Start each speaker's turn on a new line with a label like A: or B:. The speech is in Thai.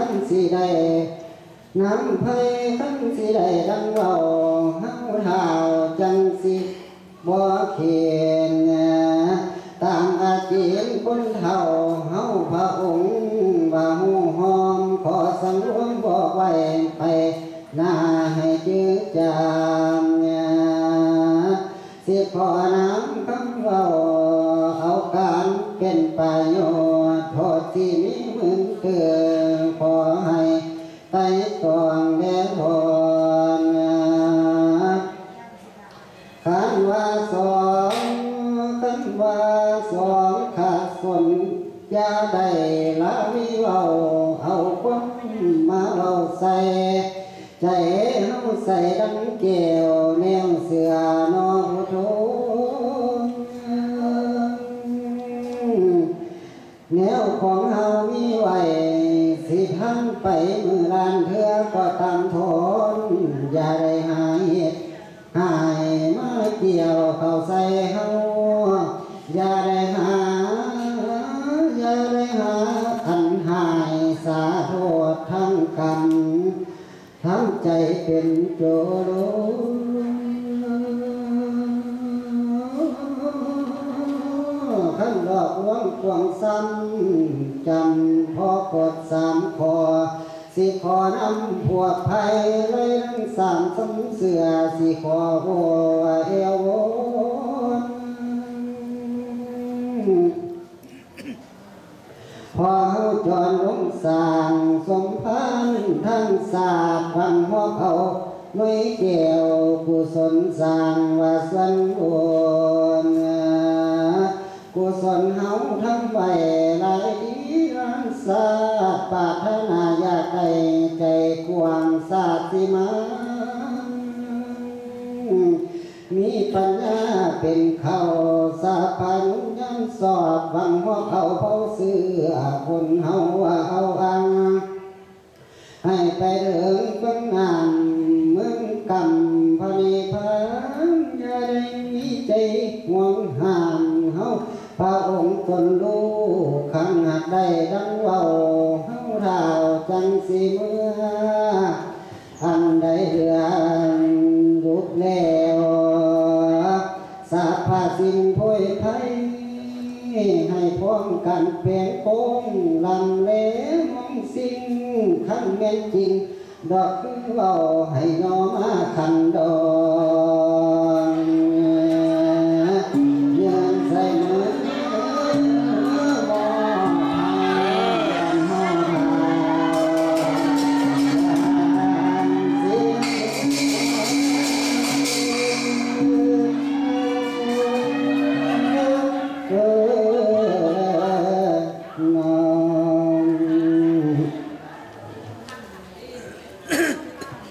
A: ขั้นสิได้น้ำไผ่ขั้นสิได้ดังเบาเฮาเท้าจังสิบ่เขียนตามอาจีนคนเฒ่าเฮาพระองค์ว่าหูหอมขอสังรวมบอกไว้ไปหน้าให้จืดจางสิขอน้ำคำเว้าเอาการเป็นประโยชน์โทษที่มีเหมือนเกินขอให้ไต่ตรองแด่ทนขันว่าสองขาดสนอย่าได้ละวิเว้าเอาคนมาเว้าใส่ใจเฮาใส่ดังแก้วแนวเสือนอผู้ทนแนวของเฮามีไว้สิทันไปมือลานเถื่อก็ตามทนอย่าได้หายเหตุหายมาเกี่ยวเข้าใส่เฮาอย่าได้หาอันหายสาโทษทั้งกรรมทั้งใจเป็นโจรขั้นหลอกลวงควงซ้ำจำพอกด3 ข้อสิขอนำพวกภัยเลยทั้ง3 สมเสือสิขอหัวเอววนพอเฮาจรลงสร้างสมพันธ์ทั้งศาสตร์พังหัวเขาหน่วยแก้วกุศลสร้างว่าสันโอนกุศลเฮาทำไว้หลายดีร้านศาสตร์ปรารถนาอยากได้ใจกว้างศาสตร์สิมามีปัญญาเป็นเขาสาพันยันสอบฟังหัวเขาเผาเสือคนเฮาว่าเอาอังให้ไปเดินเบื้องนานเมืองกำพะนิพพานอย่าได้มีใจห่วงห่างเฮาพระองค์ตนรู้ขังหักได้ดังเว้าเฮาเท้าจังสิเมื่ออันใดเรื่องรุดแล้วสาพาสิ่งพ้อยไทยให้พร้อมกันเปลี่ยนโค้งลำเล่มองสิ่งขันแม่นจริงดอกคือเว้าให้น้อมาขันดอก